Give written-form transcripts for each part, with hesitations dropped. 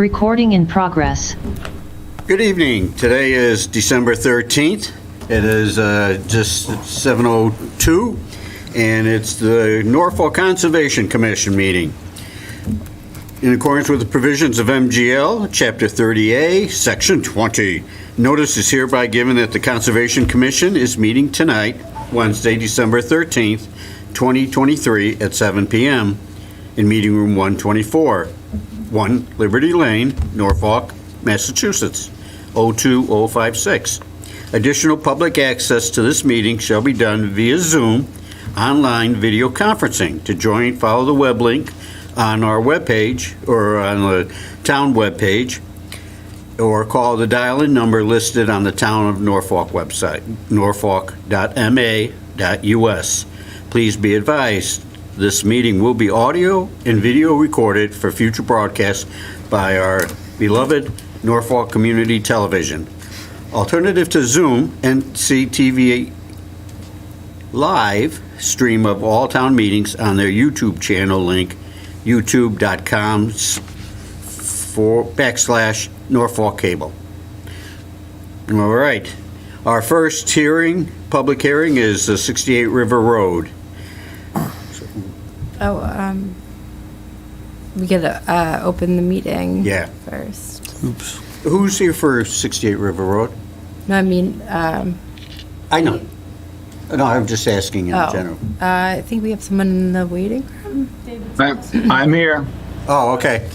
Recording in progress. Good evening. Today is December 13th. It is just 7:02, and it's the Norfolk Conservation Commission meeting. In accordance with the provisions of MGL, Chapter 30A, Section 20, notice is hereby given that the Conservation Commission is meeting tonight, Wednesday, December 13th, 2023, at 7 p.m. in Meeting Room 124, 1 Liberty Lane, Norfolk, Massachusetts, 02056. Additional public access to this meeting shall be done via Zoom, online video conferencing. To join, follow the web link on our webpage or on the town webpage, or call the dial-in number listed on the Town of Norfolk website, norfolk.ma.us. Please be advised, this meeting will be audio and video recorded for future broadcast by our beloved Norfolk Community Television. Alternative to Zoom, NCTV live stream of all town meetings on their YouTube channel link, youtube.com/Norfolk Cable. All right. Our first public hearing is 68 River Road. We gotta open the meeting. Yeah. First. Oops. Who's here for 68 River Road? No, I mean, I know. No, I'm just asking in general. I think we have someone in the waiting room. I'm here. Oh, okay.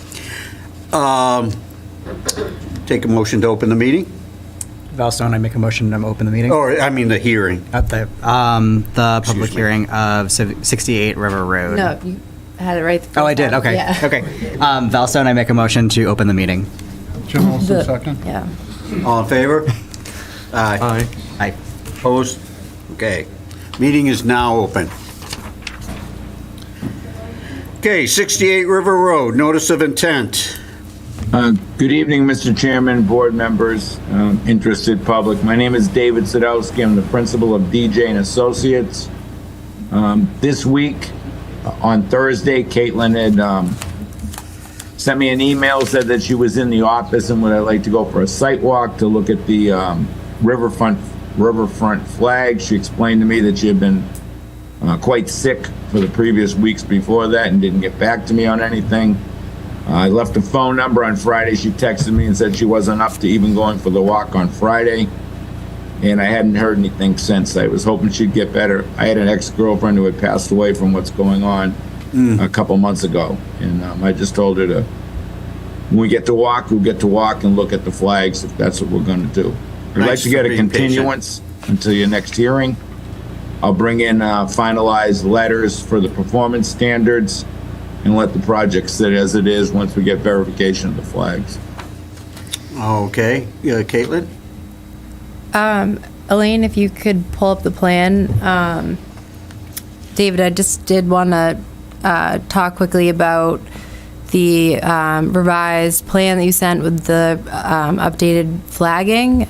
Take a motion to open the meeting? Valstone, I make a motion to open the meeting. Or, I mean, the hearing. At the public hearing of 68 River Road. No, you had it right. The first Oh, I did. time. Okay. Yeah. Okay. Valstone, I make a motion to open the meeting. Jim Olson, second. Yeah. All in favor? Aye. Aye. Opposed? Okay. Meeting is now open. Okay, 68 River Road, notice of intent. Good evening, Mr. Chairman, board members, interested public. My name is David Sadowski. I'm the principal of DJ and Associates. This week, on Thursday, Caitlin had sent me an email, said that she was in the office and would like to go for a site walk to look at the riverfront flag. She explained to me that she had been quite sick for the previous weeks before that and didn't get back to me on anything. I left a phone number on Friday. She texted me and said she wasn't up to even going for the walk on Friday, and I hadn't heard anything since. I was hoping she'd get better. I had an ex-girlfriend who had passed away from what's going on a couple months ago, and I just told her to, when we get to walk, we'll get to walk and look at the flags if that's what we're going to do. I'd like to get a continuance until your next hearing. I'll bring in finalized letters for the performance standards and let the project sit as it is once we get verification of the flags. Okay, Caitlin? Elaine, if you could pull up the plan. David, I just did want to talk quickly about the revised plan that you sent with the updated flagging.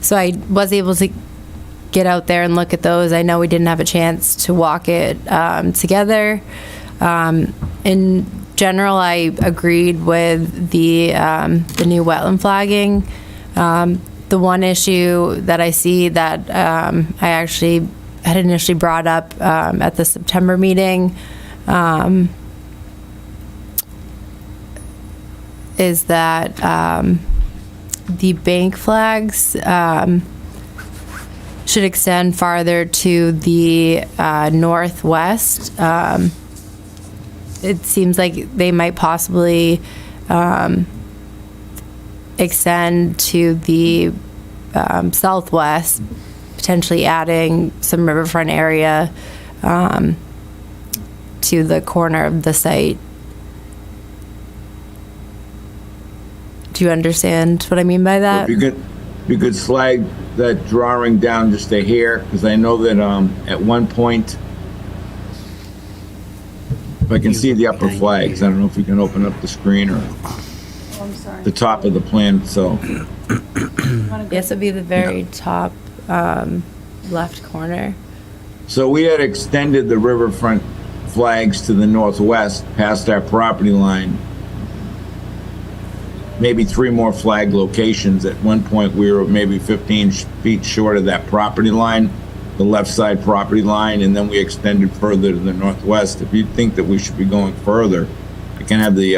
So I was able to get out there and look at those. I know we didn't have a chance to walk it together. In general, I agreed with the new wetland flagging. The one issue that I see that I actually had initially brought up at the September meeting is that the bank flags should extend farther to the northwest. It seems like they might possibly extend to the southwest, potentially adding some riverfront area to the corner of the site. Do you understand what I mean by that? If you could flag that drawing down just a hair, because I know that at one point, if I can see the upper flags, I don't know if you can open up the screen or the top of the plan, so. Yes, it'd be the very top left corner. So we had extended the riverfront flags to the northwest past our property line. maybe 3 more flag locations. At one point, we were maybe 15 feet short of that property line, the left side property line, and then we extended further to the northwest. If you think that we should be going further, I can have the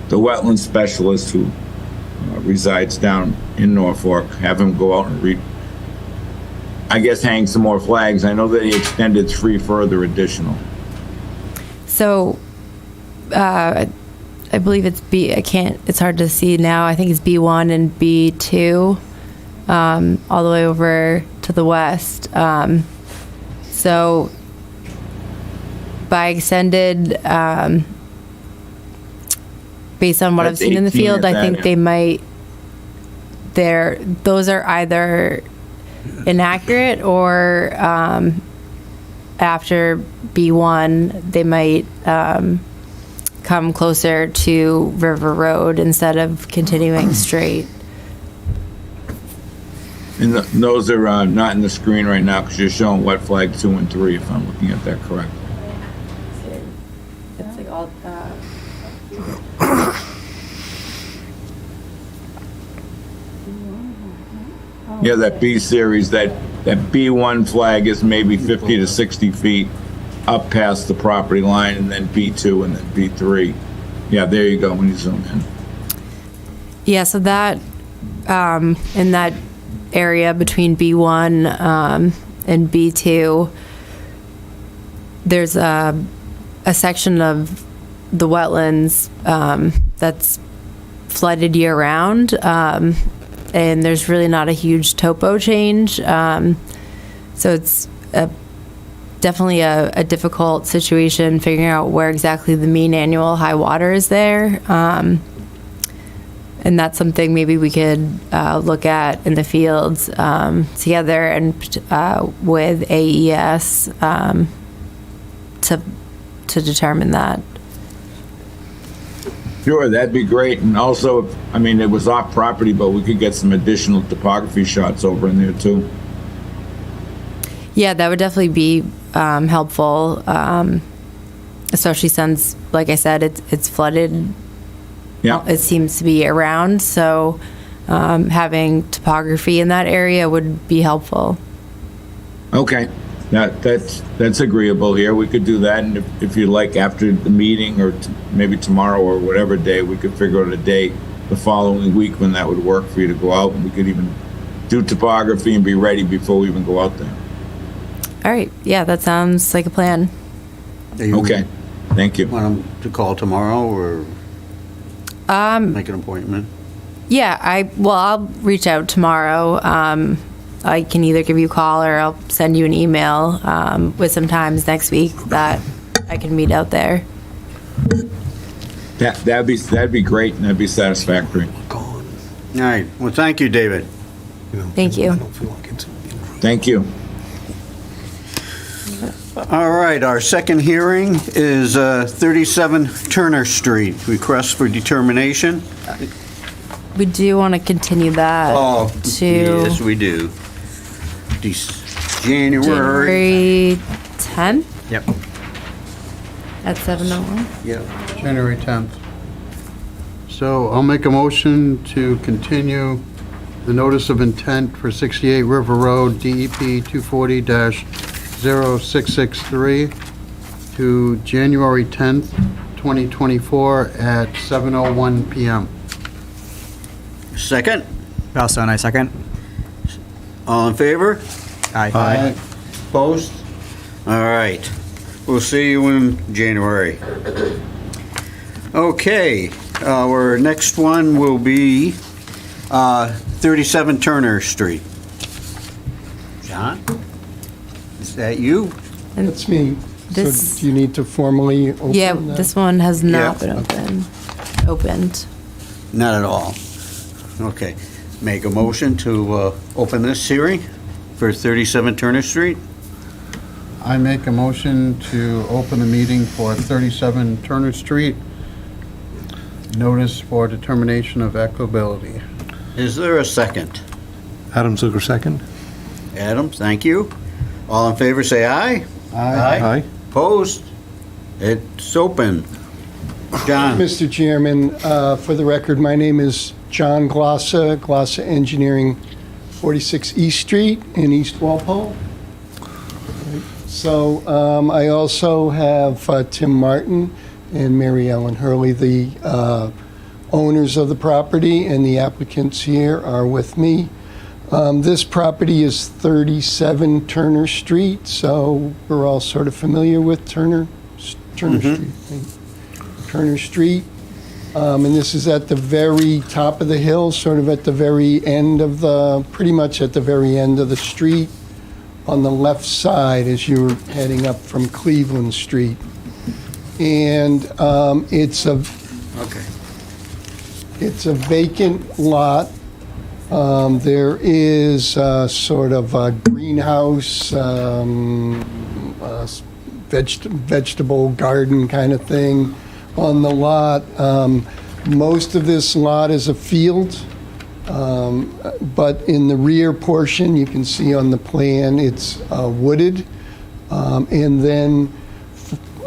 wetland specialist who resides down in Norfolk, have him go out and hang some more flags. I know that he extended 3 further additional. So, I believe it's it's hard to see now. I think it's B1 and B2, all the way over to the west. So by extended, based on what I've That's seen in the 18 field, at I think that they end. might, those are either inaccurate or, after B1, they might, come closer to River Road instead of continuing straight. And those are not in the screen right now because you're showing wet flag 2 and 3, if I'm looking at that correctly. It's like all, Yeah, that B series, that B1 flag is maybe 50 to 60 feet up past the property line, and then B2 and then B3. Yeah, there you go when you zoom in. yeah, so that, in that area between B1 and B2, there's a section of the wetlands that's flooded year round, and there's really not a huge topo change. So it's definitely a difficult situation figuring out where exactly the mean annual high water is there. And that's something maybe we could look at in the fields together and with AES to determine that. Sure, that'd be great. And also, it was off property, but we could get some additional topography shots over in there too. Yeah, that would definitely be helpful, especially since, like I said, it's flooded. Yeah. It seems to be around, so having topography in that area would be helpful. Okay, that's agreeable here. We could do that, and if you'd like, after the meeting or maybe tomorrow or whatever day, we could figure out a date the following week when that would work for you to go out, and we could even do topography and be ready before we even go out there. All right, yeah, that sounds like a plan. Okay, thank you. Want them to call tomorrow or make an appointment? Yeah, I'll reach out tomorrow. I can either give you a call or I'll send you an email with some times next week that I can meet out there. That'd be great, and that'd be satisfactory. All right. Well, thank you, David. Thank you. Thank you. All right, our second hearing is 37 Turner Street, request for determination. We do want to continue that to Yes, we do. January. January 10th Yep. at 7:01. Yep. January 10th. So I'll make a motion to continue the notice of intent for 68 River Road, DEP 240-0663 to January 10th, 2024 at 7:01 PM. Second, Valstone, I second. all in favor? Aye. Opposed? All right. We'll see you in January. Okay, our next one will be 37 Turner Street. John? Is that you? That's me. This- So do you need to formally open Yeah, that? this one has not Yeah. been opened. Not at all. Okay. Make a motion to open this hearing for 37 Turner Street? I make a motion to open the meeting for 37 Turner Street, notice for determination of equitability. Is there a second? Adam Zucker, second. Adam, thank you. All in favor, say aye. Aye. Opposed? It's open. John? Mr. Chairman, for the record, my name is John Glossa, Glossa Engineering, 46 East Street in East Walpole. So I also have Tim Martin and Mary Ellen Hurley, the owners of the property, and the applicants here are with me. This property is 37 Turner Street, so we're all sort of familiar with Turner Street. Right? Turner Street. And this is at the very top of the hill, sort of at the very end of pretty much at the very end of the street, on the left side as you're heading up from Cleveland Street. And it's a vacant lot. There is sort of a greenhouse, vegetable garden kind of thing on the lot. Most of this lot is a field, but in the rear portion, you can see on the plan, it's wooded. And then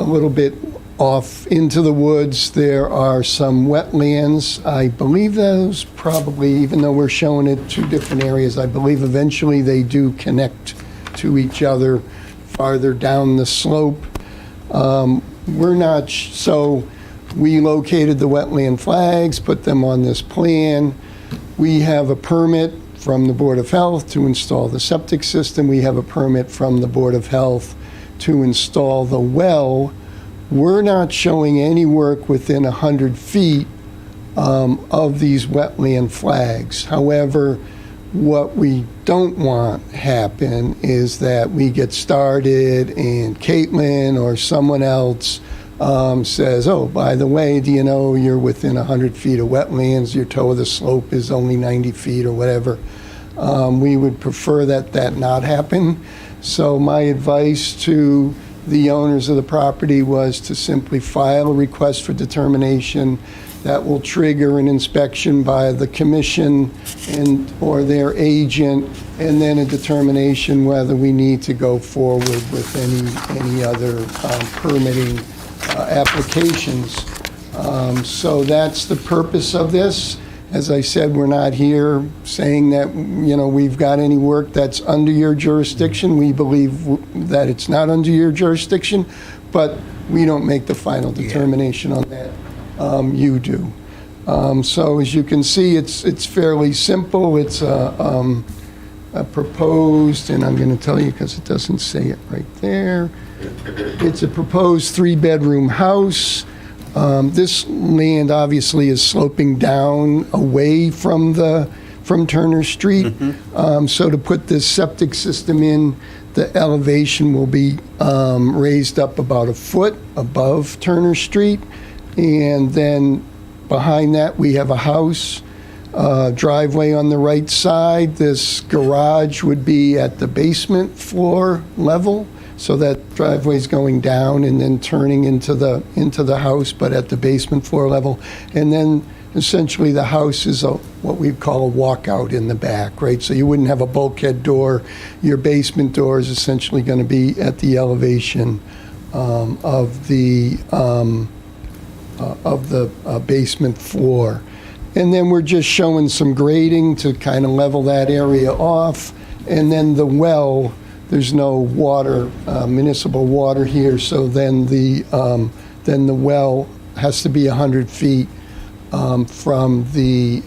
a little bit off into the woods, there are some wetlands. I believe those probably, even though we're showing it two different areas, I believe eventually they do connect to each other farther down the slope. We're not, so we located the wetland flags, put them on this plan. We have a permit from the Board of Health to install the septic system. We have a permit from the Board of Health to install the well. We're not showing any work within 100 feet of these wetland flags. However, what we don't want happen is that we get started and Caitlin or someone else says, oh, by the way, do you know you're within 100 feet of wetlands, your toe of the slope is only 90 feet or whatever. We would prefer that that not happen. So my advice to the owners of the property was to simply file a request for determination that will trigger an inspection by the commission or their agent, and then a determination whether we need to go forward with any other permitting applications. So that's the purpose of this. As I said, we're not here saying that, we've got any work that's under your jurisdiction. We believe that it's not under your jurisdiction, but we don't make the final determination on that. You do. So as you can see, it's fairly simple. It's a proposed, and I'm going to tell you because it doesn't say it right there. It's a proposed 3-bedroom house. This land obviously is sloping down away from Turner Street. So to put this septic system in, the elevation will be raised up about a foot above Turner Street. And then behind that, we have a house, driveway on the right side. This garage would be at the basement floor level. So that driveway's going down and then turning into the house, but at the basement floor level. And then essentially the house is what we call a walkout in the back, right? So you wouldn't have a bulkhead door. Your basement door is essentially going to be at the elevation of the basement floor. And then we're just showing some grading to kind of level that area off. And then the well, there's no water, municipal water here, so then the well has to be 100 feet from the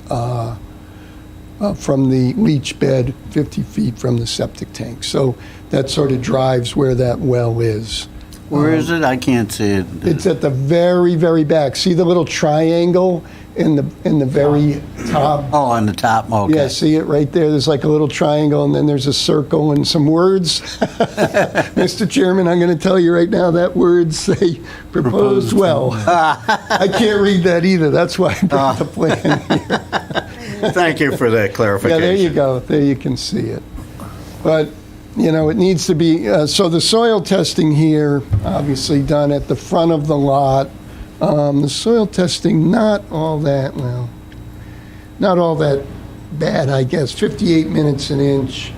leach bed, 50 feet from the septic tank. So that sort of drives where that well is. Where is it? I can't see it. It's at the very, very back. See the little triangle in the very top? Oh, on the top, okay. Yeah, see it right there? There's like a little triangle, and then there's a circle and some words. Mr. Chairman, I'm going to tell you right now, that words say proposed well. I can't read that either. That's why I brought the plan here. Thank you for that clarification. Yeah, there you go. There you can see it. But, it needs to be, so the soil testing here, obviously done at the front of the lot. The soil testing, not all that bad, I guess. 58 minutes an inch.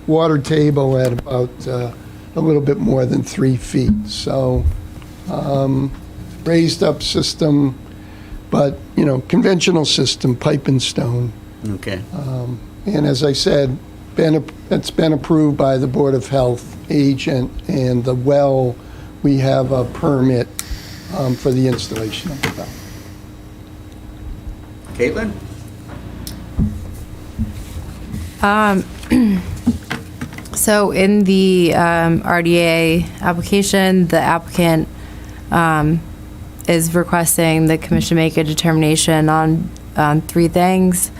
Water table at about a little bit more than 3 feet. So raised up system, but, conventional system, pipe and stone. Okay. And as I said, it's been approved by the Board of Health agent, and the well, we have a permit for the installation of the well. Caitlin? So in the RDA application, the applicant is requesting the commission make a determination on three things: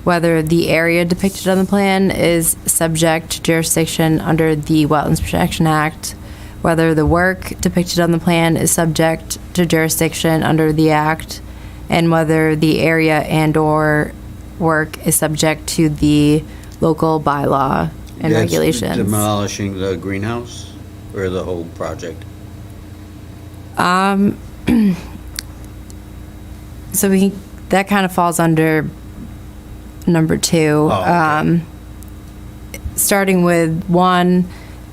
whether the area depicted on the plan is subject to jurisdiction under the Wetlands Protection Act, whether the work depicted on the plan is subject to jurisdiction under the Act, and whether the area and/or work is subject to the local bylaw and That's regulations. Demolishing the greenhouse or the whole project? So that kind of falls under number two. Oh, okay. Starting with one,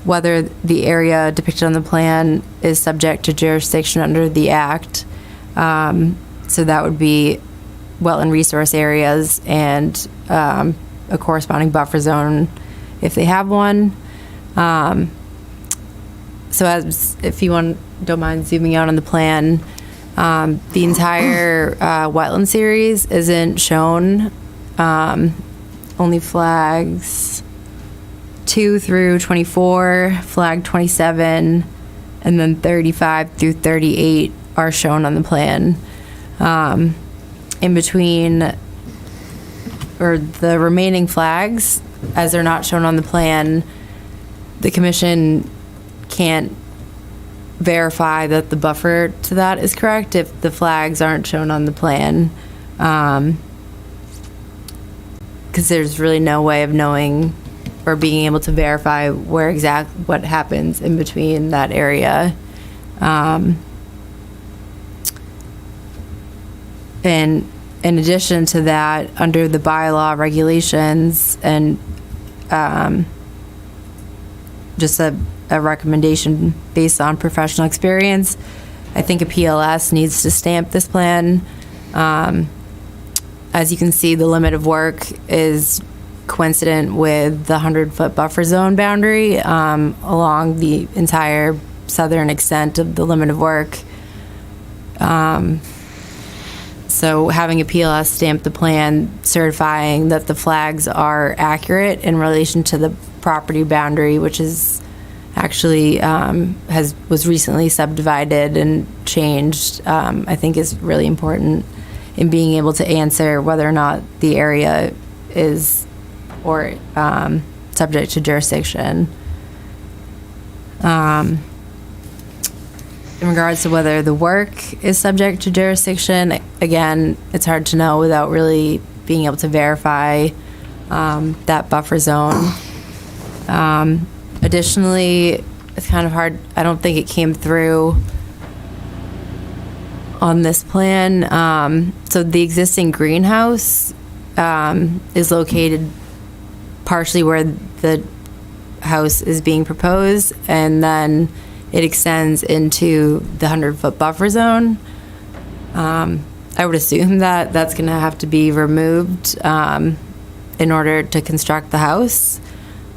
whether the area depicted on the plan is subject to jurisdiction under the Act. So that would be wetland resource areas and a corresponding buffer zone if they have one. So as if you don't mind zooming out on the plan, the entire wetland series isn't shown. Only flags 2 through 24, flag 27, and then 35 through 38 are shown on the plan. In between, or the remaining flags, as they're not shown on the plan, the commission can't verify that the buffer to that is correct if the flags aren't shown on the plan. Because there's really no way of knowing or being able to verify what happens in between that area. And in addition to that, under the bylaw regulations and just a recommendation based on professional experience, I think a PLS needs to stamp this plan. As you can see, the limit of work is coincident with the 100-foot buffer zone boundary along the entire southern extent of the limit of work. So having a PLS stamp the plan certifying that the flags are accurate in relation to the property boundary, which is actually was recently subdivided and changed, I think is really important in being able to answer whether or not the area is or subject to jurisdiction. In regards to whether the work is subject to jurisdiction, again, it's hard to know without really being able to verify that buffer zone. Additionally, it's kind of hard, I don't think it came through on this plan. So the existing greenhouse is located partially where the house is being proposed, and then it extends into the 100-foot buffer zone. I would assume that that's going to have to be removed in order to construct the house,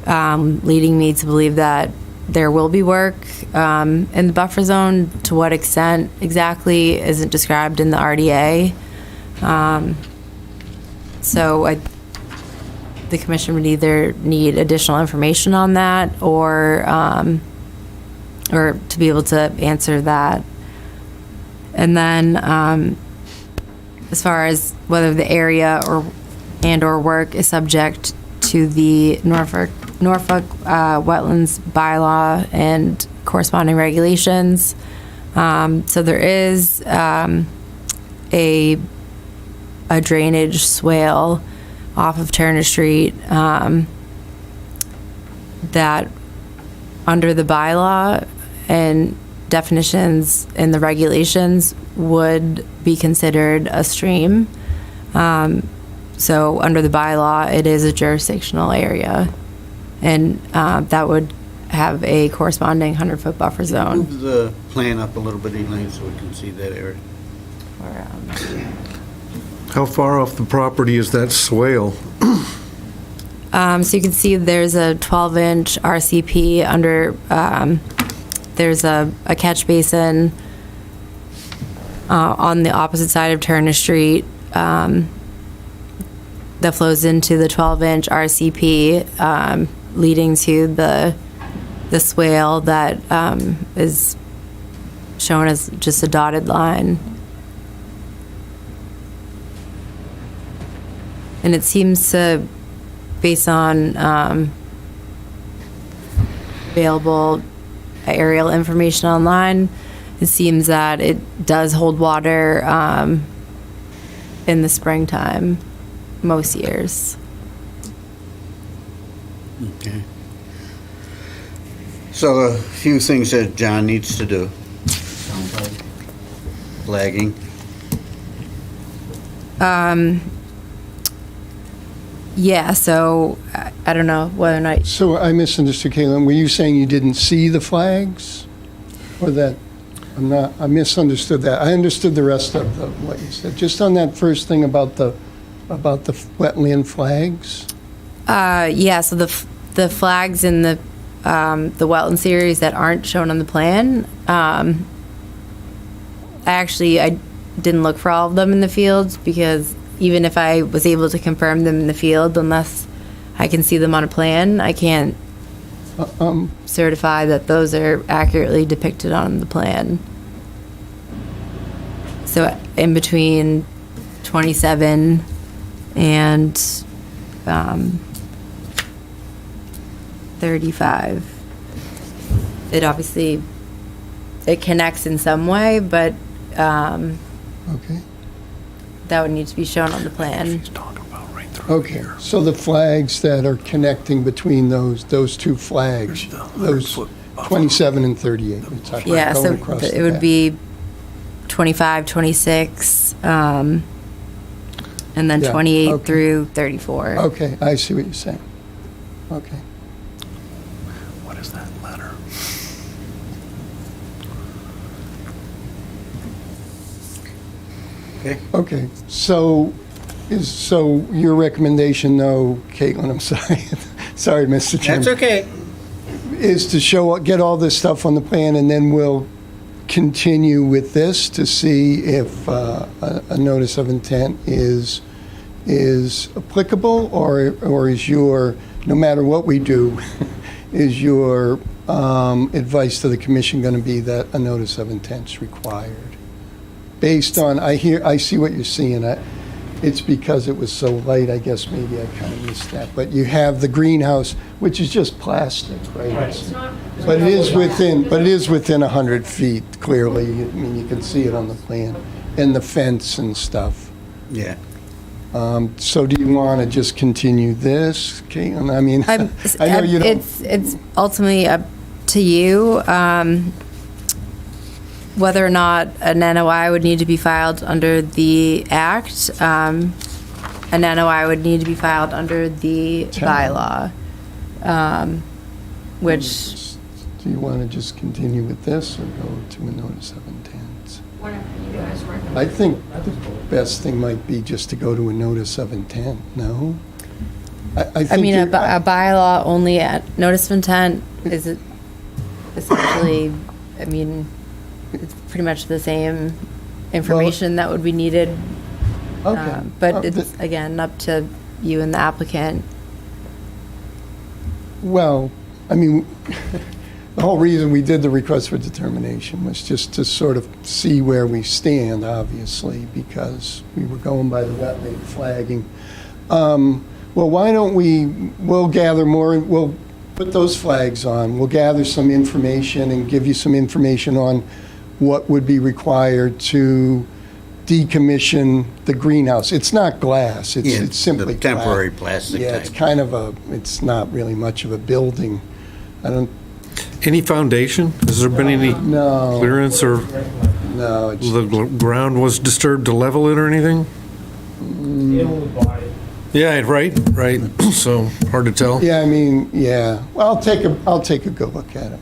leading me to believe that there will be work in the buffer zone. To what extent exactly isn't described in the RDA. So the commission would either need additional information on that or to be able to answer that. And then as far as whether the area or work is subject to the Norfolk wetlands bylaw and corresponding regulations. So there is a drainage swale off of Turner Street that under the bylaw and definitions in the regulations would be considered a stream. So under the bylaw, it is a jurisdictional area. And that would have a corresponding 100-foot buffer zone. Move the plan up a little bit, Elaine, so we can see that area. How far off the property is that swale? So you can see there's a 12-inch RCP under, there's a catch basin on the opposite side of Turner Street that flows into the 12-inch RCP, leading to the swale that is shown as just a dotted line. And it seems to, based on available aerial information online, it seems that it does hold water in the springtime most years. Okay. So a few things that John needs to do. Flagging. Yeah, so I don't know whether or not, So I misunderstood, Caitlin. Were you saying you didn't see the flags? Or that, I misunderstood that. I understood the rest of what you said. Just on that first thing about the wetland flags? yeah, so the flags in the wetland series that aren't shown on the plan, I didn't look for all of them in the fields, because even if I was able to confirm them in the field, unless I can see them on a plan, I can't certify that those are accurately depicted on the plan. So in between 27 and 35, it obviously, it connects in some way, but Okay. that would need to be shown on the plan. Okay, so the flags that are connecting between those two flags, those 27 and 38. we're talking Yeah, about so going across it the would back. be 25, 26, and then Yeah, 28 okay. through 34. Okay, I see what you're saying. Okay. What is that letter? Okay. Okay, so your recommendation, though, Caitlin, I'm sorry, sorry, Mr. Chairman. That's okay. Is to get all this stuff on the plan, and then we'll continue with this to see if a notice of intent is applicable, or is your, no matter what we do, is your advice to the commission going to be that a notice of intent is required? Based on, I see what you're seeing. It's because it was so light, I guess maybe I kind of missed that. But you have the greenhouse, which is just plastic, right? But it is within 100 feet, clearly. I mean, you can see it on the plan, and the fence and stuff. Yeah. So do you want to just continue this, Caitlin? I mean, I know you don't. It's ultimately up to you. Whether or not an NOI would need to be filed under the Act, an NOI would need to be filed under the bylaw, which... Do you want to just continue with this or go to a notice of intent? Whatever you guys recommend. I think the best thing might be just to go to a notice of intent, no? I mean, a bylaw only at notice of intent is essentially, I mean, it's pretty much the same information that would be needed. Okay. But it's, again, up to you and the applicant. Well, I mean, the whole reason we did the request for determination was just to sort of see where we stand, obviously, because we were going by the wetland flagging. Well, why don't we'll gather more, we'll put those flags on, we'll gather some information and give you some information on what would be required to decommission the greenhouse. It's not glass, it's simply the temporary pla- plastic Yeah, type. it's kind of it's not really much of a building. I don't, Any foundation? Has there been any no, clearance or no, it's, the ground was disturbed to level it or anything? In the body. Yeah, right. So, hard to tell. Yeah, I mean, yeah. Well, I'll take a good look at it.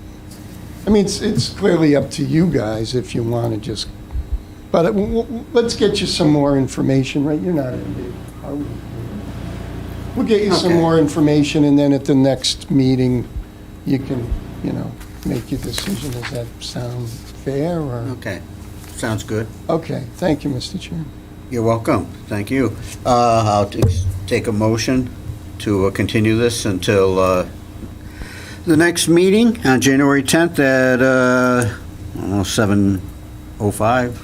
I mean, it's clearly up to you guys if you want to just, but let's get you some more information, right? You're not in the, are we? We'll get you some Okay. more information, and then at the next meeting, you can, make your decision. Does that sound fair, or? Okay, sounds good. Okay, thank you, Mr. Chairman. You're welcome. Thank you. I'll take a motion to continue this until the next meeting on January 10th at 7:05.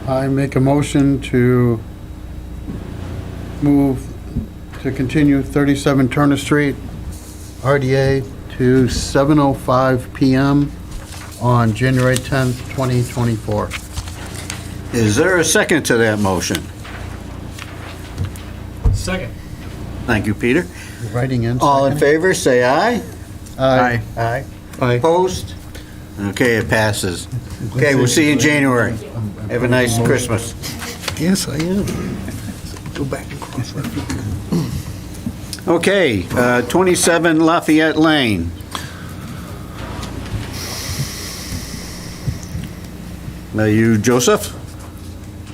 I make a motion to continue 37 Turner Street, RDA, to 7:05 PM on January 10th, 2024. Is there a second to that motion? Second. Thank you, Peter. Writing in. All in second. favor, say aye. Aye. Aye. Aye. Opposed? Okay, it passes. Okay, we'll see you in January. Have a nice Christmas. Yes, I am. Go back and cross-reference. Okay, 27 Lafayette Lane. Are you Joseph?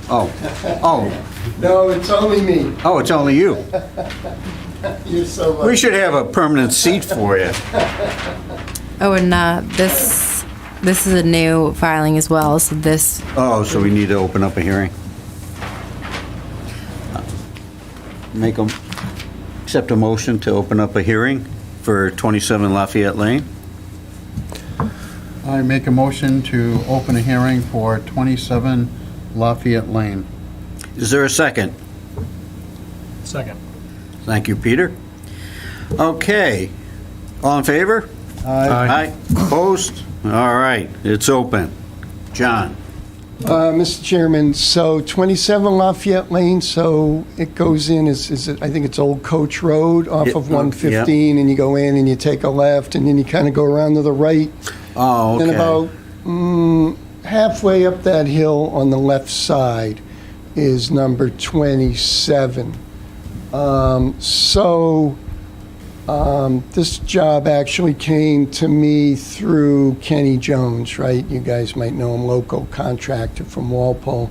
Oh, No, it's only me. it's only you. You're so lucky. We should have a permanent seat for you. Oh, and this is a new filing as well, so this, Oh, so we need to open up a hearing? Accept a motion to open up a hearing for 27 Lafayette Lane. I make a motion to open a hearing for 27 Lafayette Lane. Is there a second? Second. Thank you, Peter. Okay, all in favor? Aye. Opposed? All right, it's open. John? Mr. Chairman, so 27 Lafayette Lane, so it goes in, is it, I think it's Old Coach Road off Yep, of 115, and you go in and you take a left, and then you kind of go around to the right. Oh, Then okay. about halfway up that hill on the left side is number 27. This job actually came to me through Kenny Jones, right? You guys might know him, local contractor from Walpole.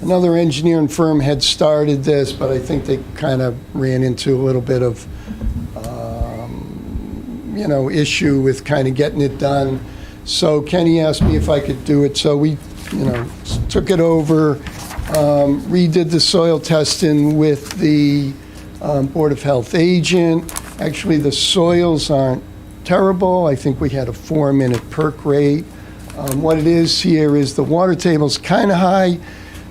Another engineering firm had started this, but I think they kind of ran into a little bit of, issue with kind of getting it done. So Kenny asked me if I could do it, so we, took it over, redid the soil testing with the Board of Health agent. Actually, the soils aren't terrible. I think we had a 4-minute perk rate. What it is here is the water table's kind of high,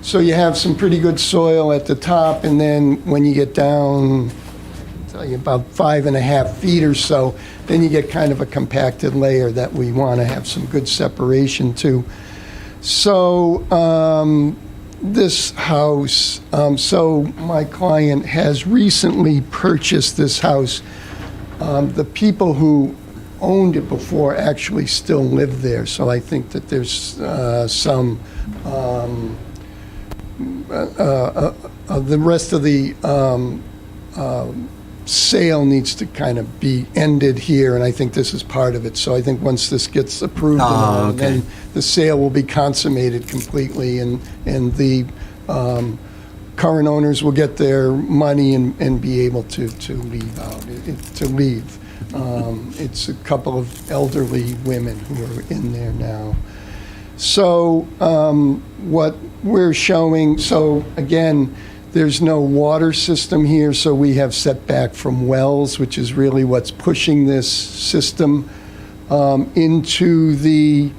so you have some pretty good soil at the top, and then when you get down, I'll tell you, about 5.5 feet or so, then you get kind of a compacted layer that we want to have some good separation to. So this house, so my client has recently purchased this house. The people who owned it before actually still live there, so I think that there's some, the rest of the sale needs to kind of be ended here, and I think this is part of it. So I think once this gets approved, and all, okay. then the sale will be consummated completely, and the current owners will get their money and be able to leave out, to leave. It's a couple of elderly women who are in there now. So what we're showing, so again, there's no water system here, so we have setback from wells, which is really what's pushing this system into the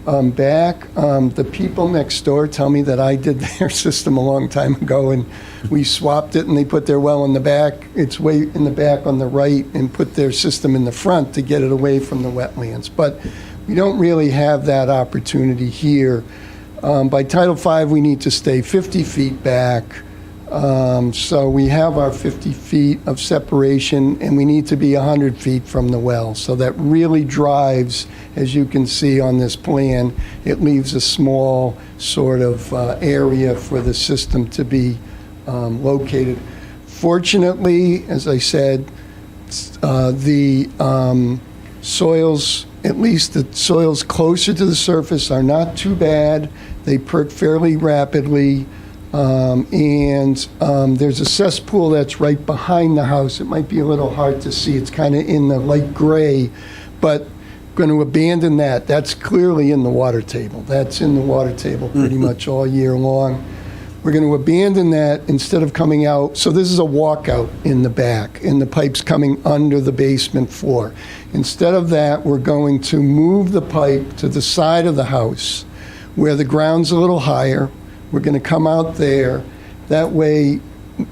back. The people next door tell me that I did their system a long time ago, and we swapped it, and they put their well in the back. It's way in the back on the right, and put their system in the front to get it away from the wetlands. But we don't really have that opportunity here. By Title V, we need to stay 50 feet back. So we have our 50 feet of separation, and we need to be 100 feet from the well. So that really drives, as you can see on this plan, it leaves a small sort of area for the system to be located. Fortunately, as I said, the soils, at least the soils closer to the surface, are not too bad. They perk fairly rapidly. There's a cesspool that's right behind the house. It might be a little hard to see. It's kind of in the light gray, but going to abandon that. That's clearly in the water table. That's in the water table pretty much all year long. We're going to abandon that instead of coming out. So this is a walkout in the back, and the pipe's coming under the basement floor. Instead of that, we're going to move the pipe to the side of the house where the ground's a little higher. We're going to come out there. That way,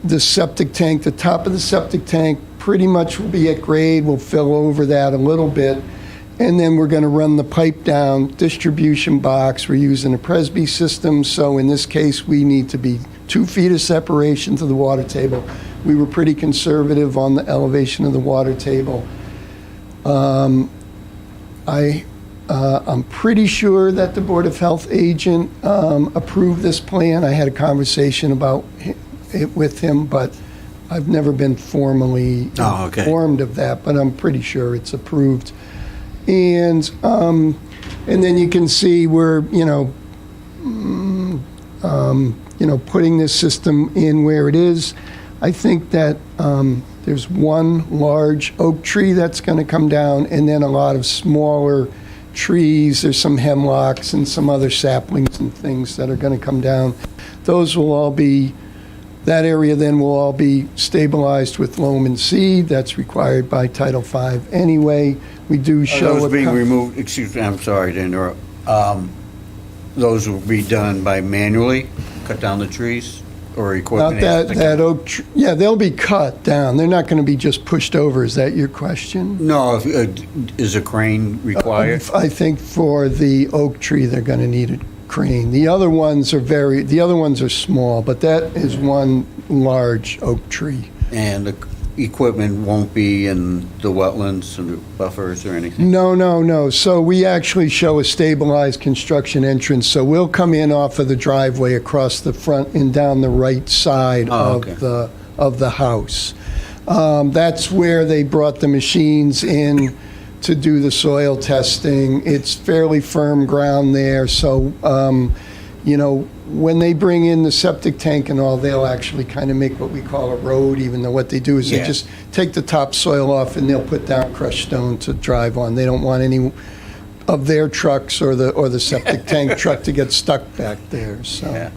the septic tank, the top of the septic tank pretty much will be at grade. We'll fill over that a little bit. And then we're going to run the pipe down, distribution box. We're using a Presby system, so in this case, we need to be 2 feet of separation to the water table. We were pretty conservative on the elevation of the water table. I'm pretty sure that the Board of Health agent approved this plan. I had a conversation about it with him, but I've never been formally informed of that, but I'm pretty sure it's approved. And then you can see we're, putting this system in where it is. I think that there's one large oak tree that's going to come down, and then a lot of smaller trees. There's some hemlocks and some other saplings and things that are going to come down. Those will all be, that area then will all be stabilized with loam and seed. That's required by Title V anyway. We do show Those being removed, excuse me, I'm sorry to interrupt. Those will be done by manually, cut down the trees, or equipment? Not that oak tree. Yeah, they'll be cut down. They're not going to be just pushed over. Is that your question? No, is a crane required? I think for the oak tree, they're going to need a crane. The other ones are small, but that is one large oak tree. And the equipment won't be in the wetlands and the buffers or anything? No. So we actually show a stabilized construction entrance. So we'll come in off of the driveway across the front and down the right side of the house. That's where they brought the machines in to do the soil testing. It's fairly firm ground there. So, when they bring in the septic tank and all, they'll actually kind of make what we call a road, even though what they do is they just take the topsoil off and they'll put down crushed stone to drive on. They don't want any of their trucks or the septic tank truck to get stuck back there. So,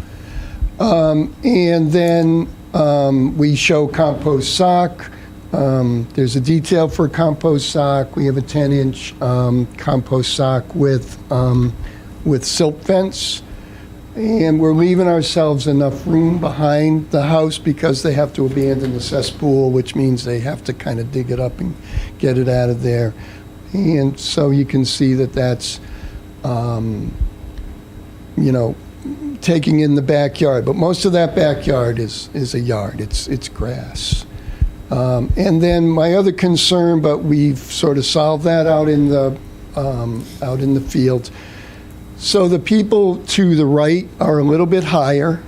and then we show compost sock. There's a detail for a compost sock. We have a 10-inch compost sock with silt fence. And we're leaving ourselves enough room behind the house because they have to abandon the cesspool, which means they have to kind of dig it up and get it out of there. And so you can see that that's, taking in the backyard. But most of that backyard is a yard. It's grass. And then my other concern, but we've sort of solved that out in the field. So the people to the right are a little bit higher,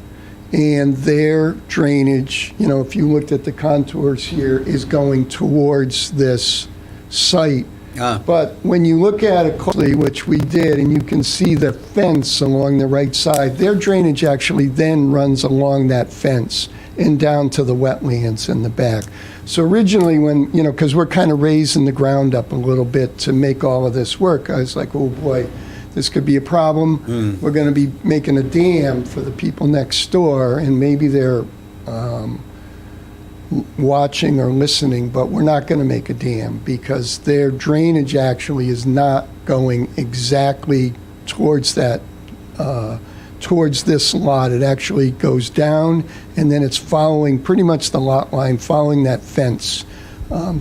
and their drainage, if you looked at the contours here, is going towards this site. But when you look at it closely, which we did, and you can see the fence along the right side, their drainage actually then runs along that fence and down to the wetlands in the back. So originally when, because we're kind of raising the ground up a little bit to make all of this work, I was like, oh boy, this could be a problem. We're going to be making a dam for the people next door, and maybe they're watching or listening, but we're not going to make a dam because their drainage actually is not going exactly towards that, towards this lot. It actually goes down, and then it's following pretty much the lot line, following that fence. I'm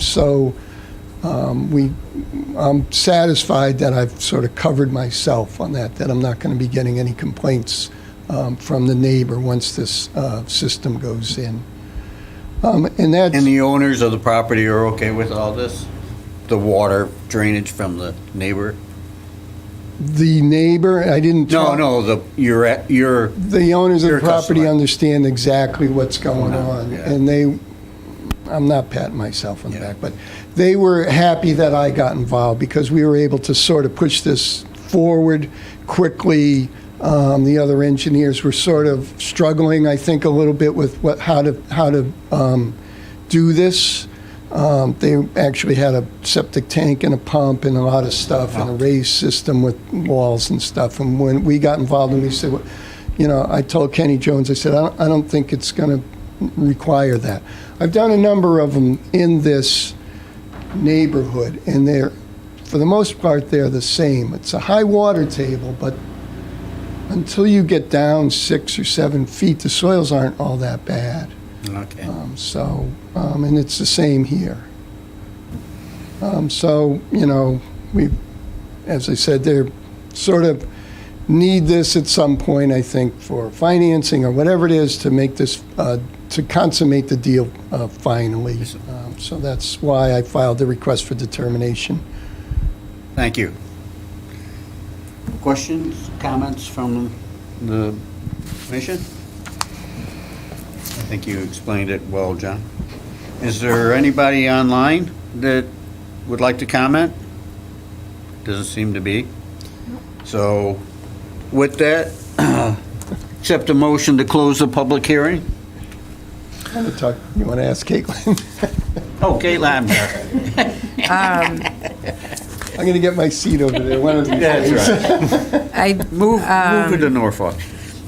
satisfied that I've sort of covered myself on that I'm not going to be getting any complaints from the neighbor once this system goes in. And that's... And the owners of the property are okay with all this? The water drainage from the neighbor? The neighbor, I didn't... No, talk- no, your The owners of Your the property customer. understand exactly what's going Yeah, on. yeah. And I'm not patting myself on the Yeah. back, but they were happy that I got involved because we were able to sort of push this forward quickly. The other engineers were sort of struggling, I think, a little bit with how to do this. They actually had a septic tank and a pump and a lot of stuff and a raised system with walls and stuff. And when we got involved and we said, well, I told Kenny Jones, I said, I don't think it's going to require that. I've done a number of them in this neighborhood, and for the most part, they're the same. It's a high water table, but until you get down 6 or 7 feet, the soils aren't all that bad. Okay. And it's the same here. We, as I said, they're sort of need this at some point, I think, for financing or whatever it is to make this, to consummate the deal finally. So that's why I filed the request for determination. Thank you. Questions, comments from the commission? I think you explained it well, John. Is there anybody online that would like to comment? Doesn't seem to be. So with that, accept a motion to close the public hearing? You want to ask Caitlin? Oh, Caitlin, I'm here. I'm going to get my seat over there one of these days. That's right. I Move it to Norfolk.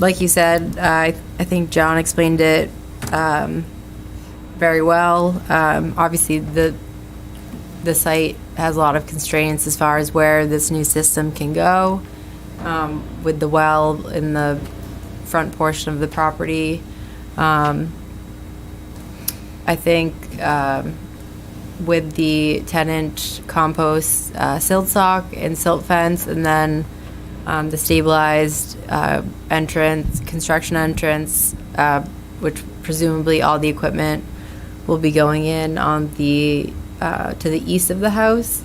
like you said, I think John explained it very well. Obviously, the site has a lot of constraints as far as where this new system can go, with the well in the front portion of the property. I think with the 10-inch compost silt sock and silt fence, and then the stabilized construction entrance, which presumably all the equipment will be going in on the to the east of the house,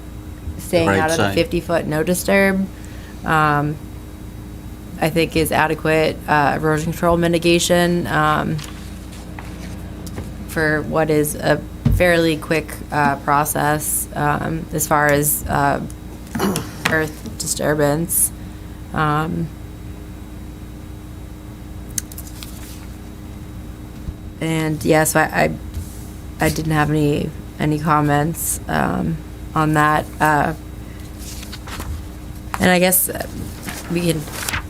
staying Right out of the side. 50-foot no disturb. I think is adequate erosion control mitigation for what is a fairly quick process as far as earth disturbance. And yeah, so I didn't have any comments on that. And I guess we can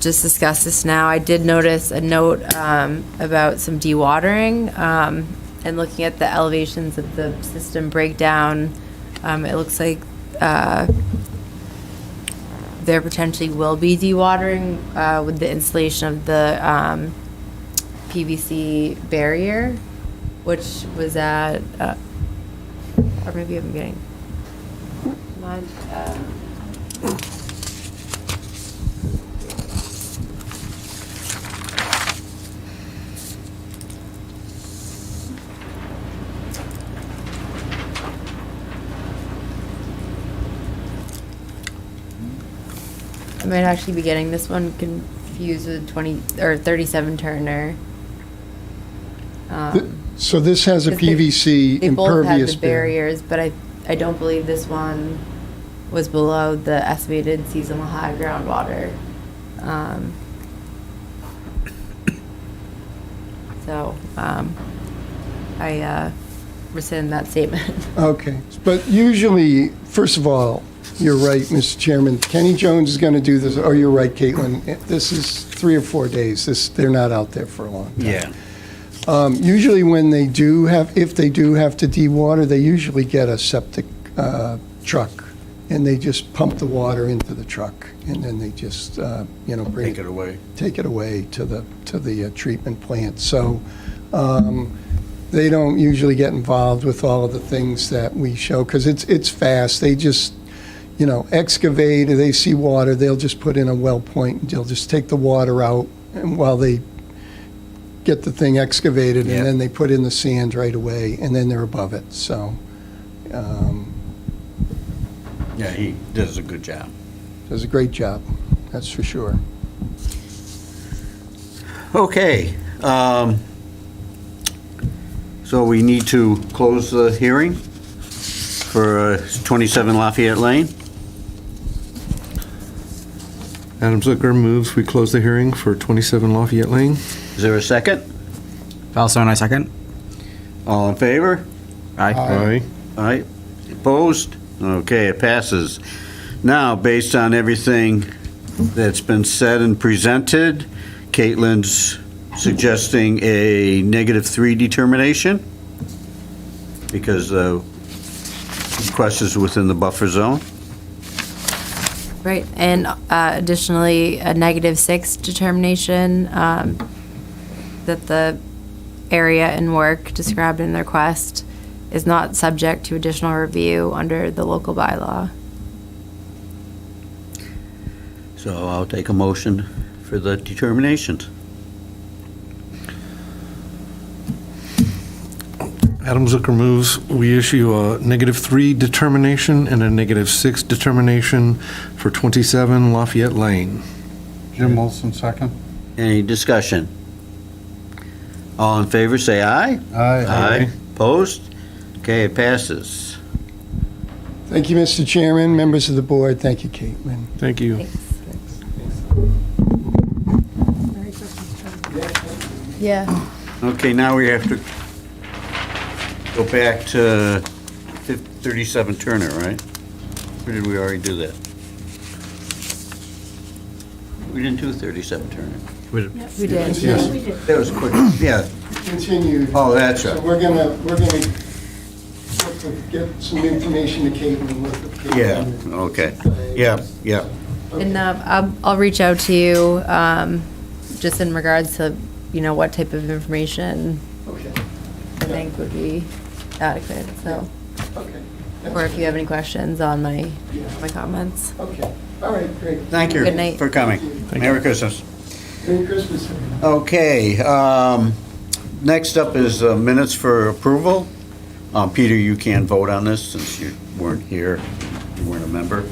just discuss this now. I did notice a note about some dewatering, and looking at the elevations of the system breakdown, it looks like there potentially will be dewatering with the installation of the PVC barrier, which was at, or maybe I'm getting, mine, I might actually be getting this one confused with 20 or 37 Turner. So this has a 'Cause they- PVC They both had impervious the barrier. barriers, but I don't believe this one was below the estimated seasonal high groundwater. So, I rescind that statement. Okay, but usually, first of all, you're right, Mr. Chairman, Kenny Jones is going to do this, or you're right, Caitlin, this is 3 or 4 days, they're not out there for a long time. Yeah. Usually when they do if they do have to dewater, they usually get a septic truck, and they just pump the water into the truck, and then they just, bring Take it away. take it away to the treatment plant. So they don't usually get involved with all of the things that we show, because it's fast. They just, excavate, or they see water, they'll just put in a well point, and they'll just take the water out and while they get the thing excavated, Yeah. and then they put in the sand right away, and then they're above it, so Yeah, he does a good job. does a great job, that's for sure. Okay, so we need to close the hearing for 27 Lafayette Lane. Adam Zucker moves we close the hearing for 27 Lafayette Lane. Is there a second? Falso and I second. All in favor? Aye. Aye. Aye. Opposed? Okay, it passes. Now, based on everything that's been said and presented, Caitlin's suggesting a -3 determination because the request is within the buffer zone. Right, and additionally, a -6 determination that the area and work described in the request is not subject to additional review under the local bylaw. So I'll take a motion for the determinations. Adam Zucker moves we issue a -3 determination and a -6 determination for 27 Lafayette Lane. Jim Olson, second. Any discussion? All in favor, say aye. Aye. Opposed? Okay, it passes. Thank you, Mr. Chairman, members of the board, thank you, Caitlin. Thank you. Yeah. Okay, now we have to go back to 37 Turner, right? Or did we already do that? We didn't do 37 Turner. We did. That was quick, yeah. Continued. Oh, that's So right. we're gonna look to get some information to Caitlin with the Caitlin. Yeah, okay. Yeah, yeah. And I'll reach out to you just in regards to, what type of information Okay, I think would be adequate, so. okay. Or if you have any questions on my Yeah. comments. Okay, all right, great. Thank you Good night. for coming. Merry Christmas. Merry Christmas. Okay, next up is minutes for approval. Peter, you can't vote on this since you weren't here, you weren't a member.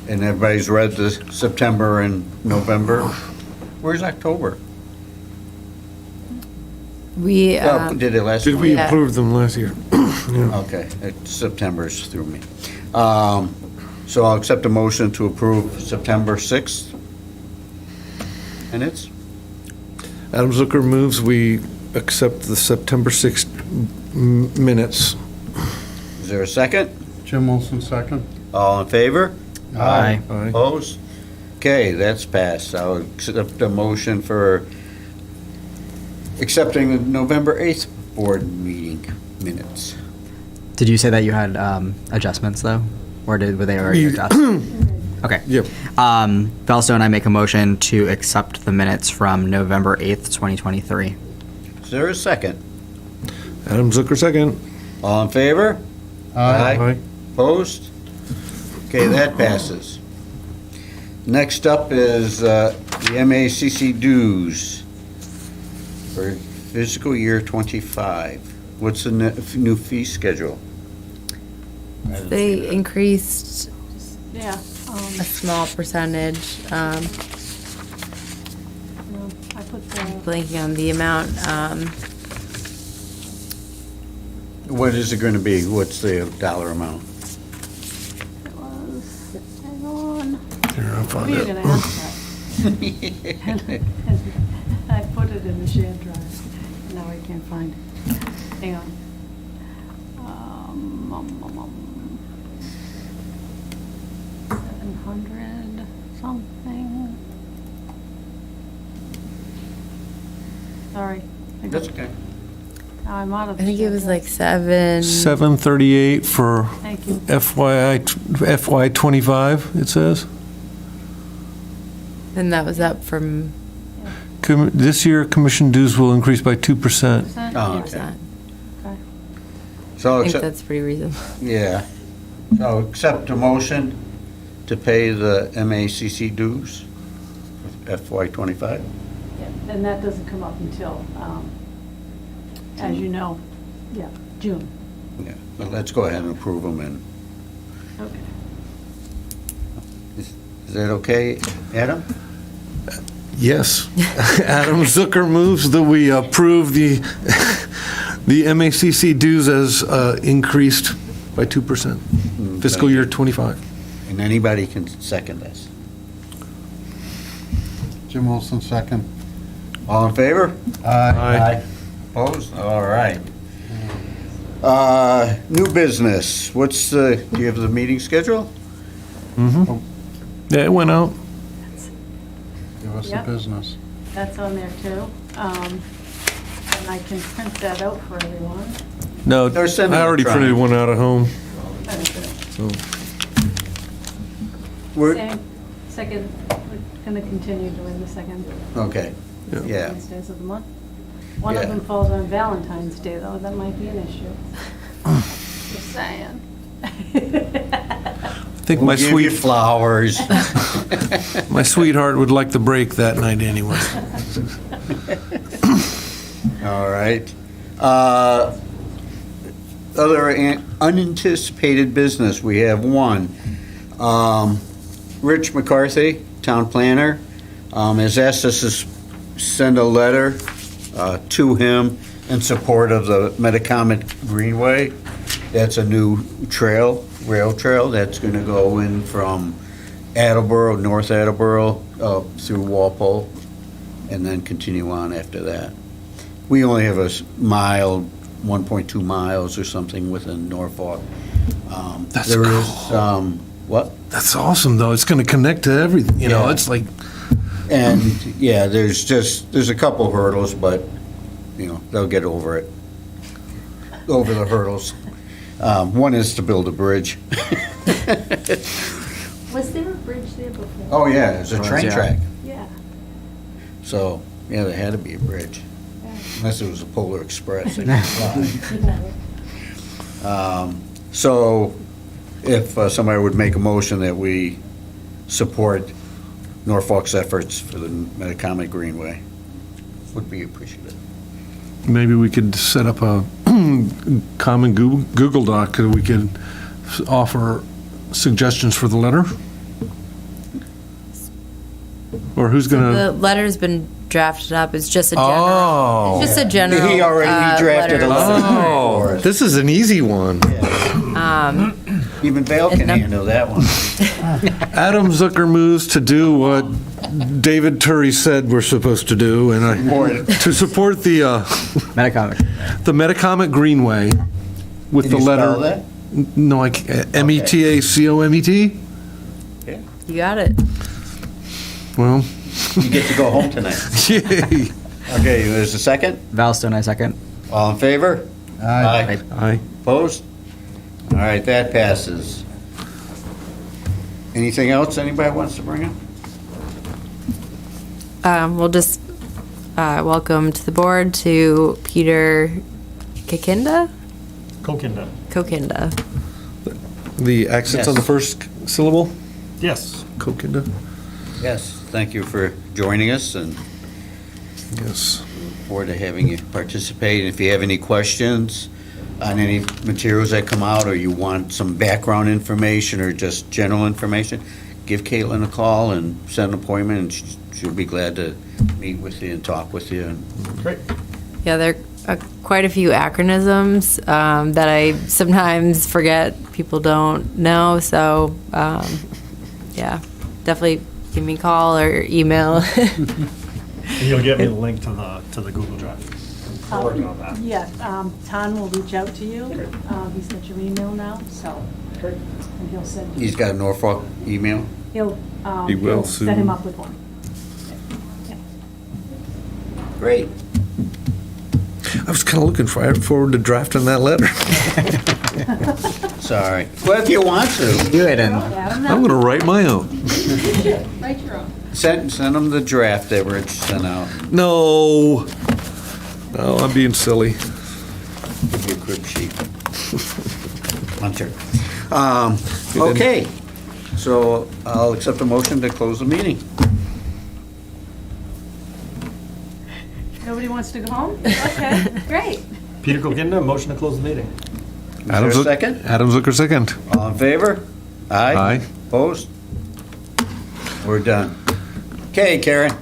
And everybody's read the September and November. Where's October? We, Oh, did it last Did we week? Yeah. approve them last year? Okay, September's through me. So I'll accept a motion to approve September 6th minutes. Adam Zucker moves we accept the September 6th minutes. Is there a second? Jim Olson, second. All in favor? Aye. Aye. Opposed? Okay, that's passed. I'll accept a motion for accepting the November 8th board meeting minutes. Did you say that you had adjustments though, or were they already adjusted? Okay. Yep. Falso and I make a motion to accept the minutes from November 8th, 2023. Is there a second? Adam Zucker second. All in favor? Aye. Opposed? Okay, that passes. Next up is the MACC dues for fiscal year '25. What's the new fee schedule? they increased Yeah, a small percentage, I put the, blanking on the amount. What is it going to be? What's the dollar amount? it was, hang on, Here, I'll what find are you it. gonna ask that? I put it in the shared drive, now I can't find it. Hang on. 700 something. Sorry. That's okay. Now I'm out of I the think it shared was drive. like 7. 738 for Thank you. FY '25, it says. And that was up from This year, commission dues will increase by 2%. Percent? Oh, Yeah. okay. that. Okay. So, I think accept- that's pretty reasonable. yeah. So accept a motion to pay the MACC dues for FY '25? Yeah, and that doesn't come up until, as you know, yeah, June. Yeah, but let's go ahead and approve them, and Okay. is that okay, Adam? Yes. Adam Zucker moves that we approve the MACC dues as increased by 2% fiscal year '25. And anybody can second this. Jim Wilson, second. All in favor? Aye. Opposed? All right. New business, what's the, do you have the meeting schedule? Yeah, it went out. Give us the Yep. business. That's on there too. And I can print that out for everyone. No, Or send it I already to printed Brian. one out at home. So, We're- Same, second, we're gonna continue doing the second Okay, yeah. Wednesdays of the month. One of Yeah. them falls on Valentine's Day, though, that might be an issue. Just saying. I think We'll give you flowers. my sweetheart would like the break that night anyway. All right. Other unanticipated business, we have one. Rich McCarthy, town planner, has asked us to send a letter to him in support of the Metacomet Greenway. That's a new trail, rail trail, that's going to go in from Attleboro, North Attleboro, through Walpole, and then continue on after that. We only have a mile, 1.2 miles or something within Norfolk. That's There is, cool. what? That's awesome, though. It's going to connect to everything, you know, Yeah. it's like, And, yeah, there's a couple hurdles, but, you know, they'll get over it. Over the hurdles. One is to build a bridge. Was there a bridge there before? Oh, yeah, there's a train Yeah. track. Yeah. So, yeah, there had to be a bridge. Yeah. Unless it was a Polar Express. They could fly. So, if somebody would make a motion that we support Norfolk's efforts for the Metacomet Greenway, would be appreciated. maybe we could set up a common Google Doc that we could offer suggestions for the letter? Or who's going The to? letter's been drafted up. It's just a general. Oh. It's just a general. He already drafted a letter. Oh, this is an easy one. Even Vale can handle that one. Adam Zucker moves to do what David Turry said we're supposed to do, and to support the Metacomet. the Metacomet Greenway with Can the you letter. spell that? No, I can't. METACOMET? You got it. Well, You get to go home tonight. yay. Okay, there's a second? Valstone, I second. All in favor? Aye. Aye. Opposed? All right, that passes. Anything else anybody wants to bring up? We'll just welcome to the board to Peter Kokinda. Kokinda. The accents on the Yes. first syllable? Yes. Kokinda? Yes, thank you for joining us, and Yes. look forward to having you participate. If you have any questions on any materials that come out, or you want some background information or just general information, give Caitlin a call and set an appointment, and she'll be glad to meet with you and talk with you. Great. Yeah, there are quite a few acronyms that I sometimes forget people don't know. So, yeah, definitely give me a call or email. And you'll get me the link to the Google Drive. We're working on that. Yeah, Ton will reach out to you. He's got your email now, so, and he'll send you, He's got a Norfolk email? he'll, He will he'll set him soon. up with one. Great. I was kind of looking forward to drafting that letter. Sorry. Well, if you want to, Do it and Adam, I'm going to write my own. write your own. send them the draft that Rich sent out. No. No, I'm being silly. Give you a crib sheet. Hunter. Okay, so I'll accept a motion to close the meeting. Nobody wants to go home? Okay, great. Peter Kokinda, motion to close the meeting. Is there a second? Adam Zucker, second. All in favor? Aye. Aye. Opposed? We're done. Okay, Karen.